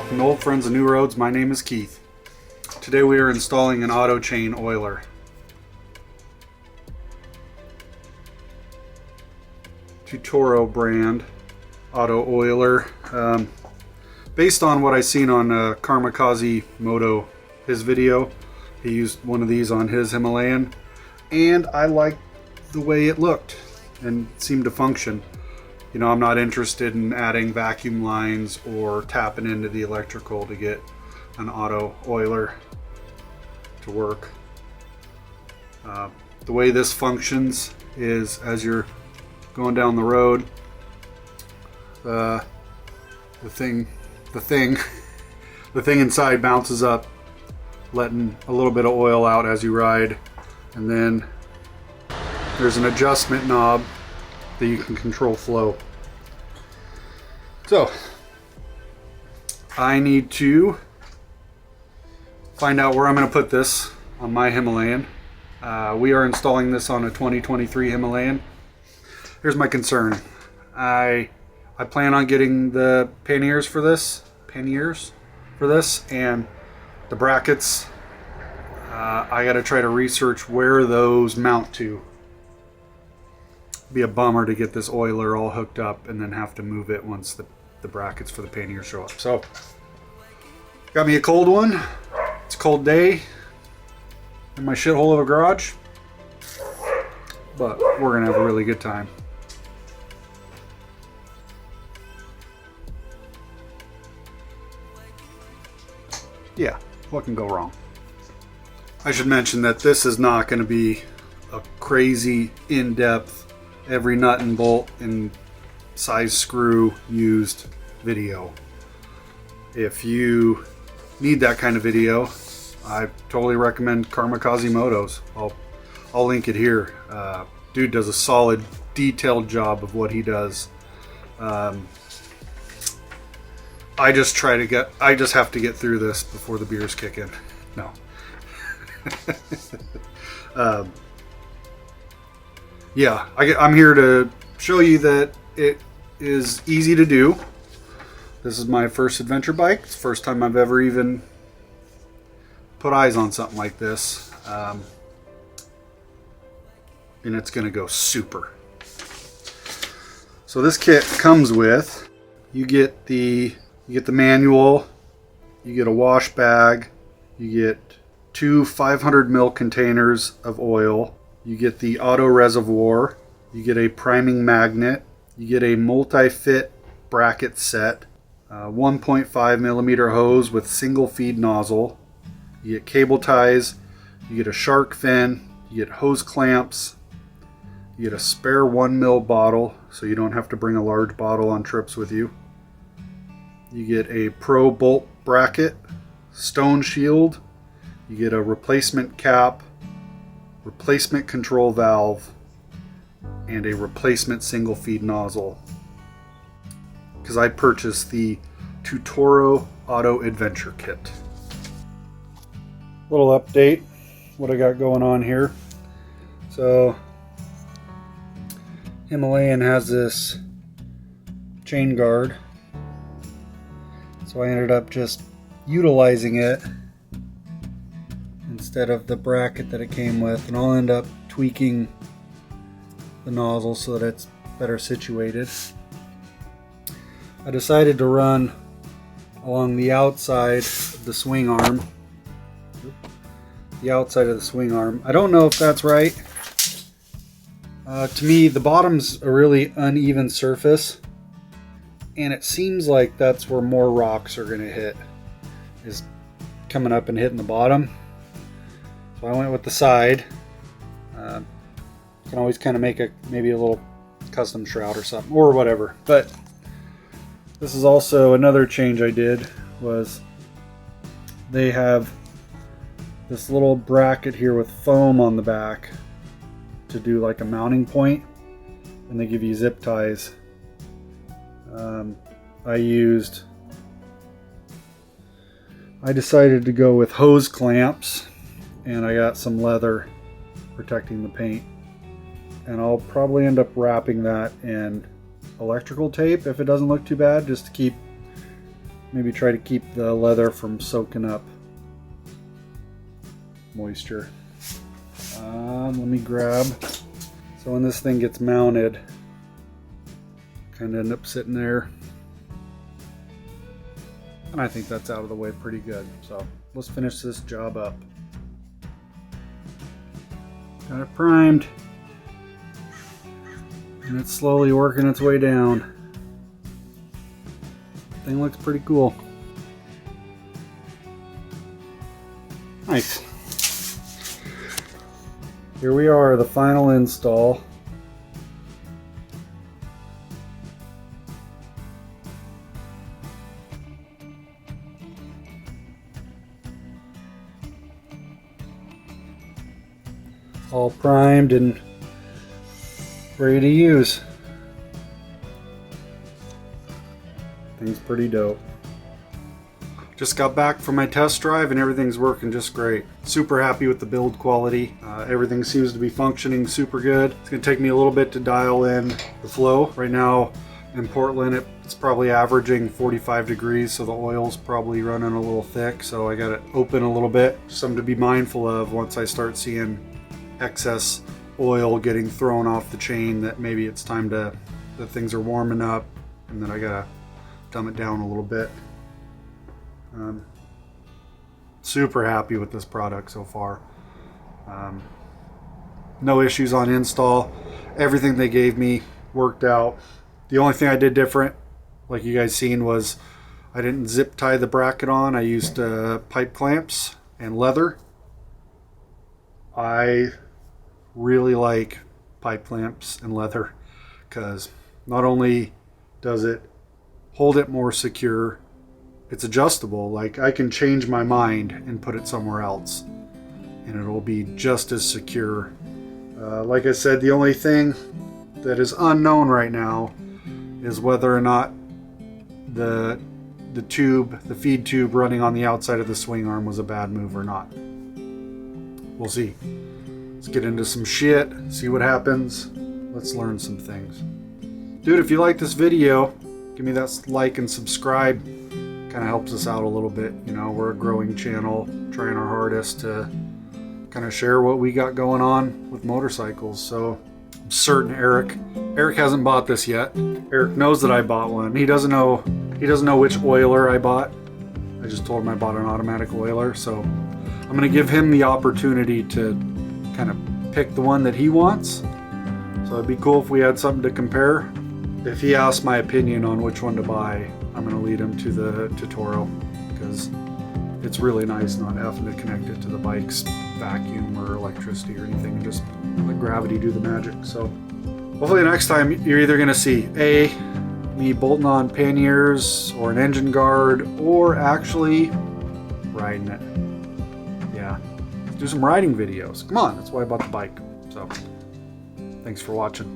Welcome to Old Friends and New Roads. My name is Keith. Today we are installing an auto chain oiler. Tutoro brand auto oiler. Based on what I seen on Kamikaze Moto, his video, he used one of these on his Himalayan, and I liked the way it looked and seemed to function. You know, I'm not interested in adding vacuum lines or tapping into the electrical to get an auto oiler to work. The way this functions is as you're going down the road, the thing inside bounces up, letting a little bit of oil out as you ride, and then there's an adjustment knob that you can control flow. So I need to find out where I'm going to put this on my Himalayan. We are installing this on a 2023 Himalayan. Here's my concern. I plan on getting the panniers for this, and the brackets. I got to try to research where those mount to. Be a bummer to get this oiler all hooked up and then have to move it once the brackets for the panniers show up. So, got me a cold one. It's a cold day in my shithole of a garage, but we're gonna have a really good time. Yeah, what can go wrong? I should mention that this is not going to be a crazy in-depth, every nut and bolt and size screw used video. If you need that kind of video, I totally recommend Kamikaze Motos. I'll link it here. Dude does a solid, detailed job of what he does. I just have to get through this before the beers kick in. No. Yeah, I'm here to show you that it is easy to do. This is my first adventure bike. It's the first time I've ever even put eyes on something like this. And it's going to go super. So this kit comes with, you get the manual, you get a wash bag, you get 2 500 ml containers of oil, you get the auto reservoir, you get a priming magnet, you get a multi-fit bracket set, 1.5 millimeter hose with single feed nozzle, you get cable ties, you get a shark fin, you get hose clamps, you get a spare 1 ml bottle so you don't have to bring a large bottle on trips with you. You get a pro bolt bracket, stone shield, you get a replacement cap, replacement control valve, and a replacement single feed nozzle. Because I purchased the Tutoro Auto Adventure Kit. Little update, what I got going on here. So, Himalayan has this chain guard. So I ended up just utilizing it instead of the bracket that it came with, and I'll end up tweaking the nozzle so that it's better situated. I decided to run along the outside of the swing arm. I don't know if that's right. To me, the bottom's a really uneven surface, and it seems like that's where more rocks are going to hit, is coming up and hitting the bottom. So I went with the side. Can always kind of make maybe a little custom shroud or something, or whatever. But this is also another change I did, was they have this little bracket here with foam on the back to do like a mounting point, and they give you zip ties. I decided to go with hose clamps, and I got some leather protecting the paint, and I'll probably end up wrapping that in electrical tape if it doesn't look too bad, just to maybe try to keep the leather from soaking up moisture. Let me grab, so when this thing gets mounted, kind of end up sitting there, and I think that's out of the way pretty good. So let's finish this job up. Got it primed, and it's slowly working its way down. Thing looks pretty cool. Nice. Here we are, the final install. All primed and ready to use. Thing's pretty dope. Just got back from my test drive and everything's working just great. Super happy with the build quality. Everything seems to be functioning super good. It's gonna take me a little bit to dial in the flow. Right now in Portland, it's probably averaging 45 degrees, so the oil's probably running a little thick, so I got it open a little bit. Something to be mindful of once I start seeing excess oil getting thrown off the chain, that maybe it's time that things are warming up and then I gotta dumb it down a little bit. Super happy with this product so far. No issues on install. Everything they gave me worked out. The only thing I did different, like you guys seen, was I didn't zip tie the bracket on. I used pipe clamps and leather. I really like pipe clamps and leather because not only does it hold it more secure, it's adjustable. Like, I can change my mind and put it somewhere else and it'll be just as secure. Like I said, the only thing that is unknown right now is whether or not the feed tube running on the outside of the swing arm was a bad move or not. We'll see. Let's get into some shit, see what happens. Let's learn some things. Dude, if you like this video, give me that like and subscribe. Kind of helps us out a little bit. You know, we're a growing channel, trying our hardest to kind of share what we got going on with motorcycles. So I'm certain Eric hasn't bought this yet. Eric knows that I bought one. He doesn't know which oiler I bought. I just told him I bought an automatic oiler, so I'm gonna give him the opportunity to kind of pick the one that he wants. So it'd be cool if we had something to compare. If he asks my opinion on which one to buy, I'm gonna lead him to the Tutoro, because it's really nice not having to connect it to the bike's vacuum or electricity or anything, and just let gravity do the magic. So hopefully next time you're either gonna see me bolting on panniers or an engine guard, or actually riding it. Yeah, let's do some riding videos. Come on, that's why I bought the bike. So thanks for watching.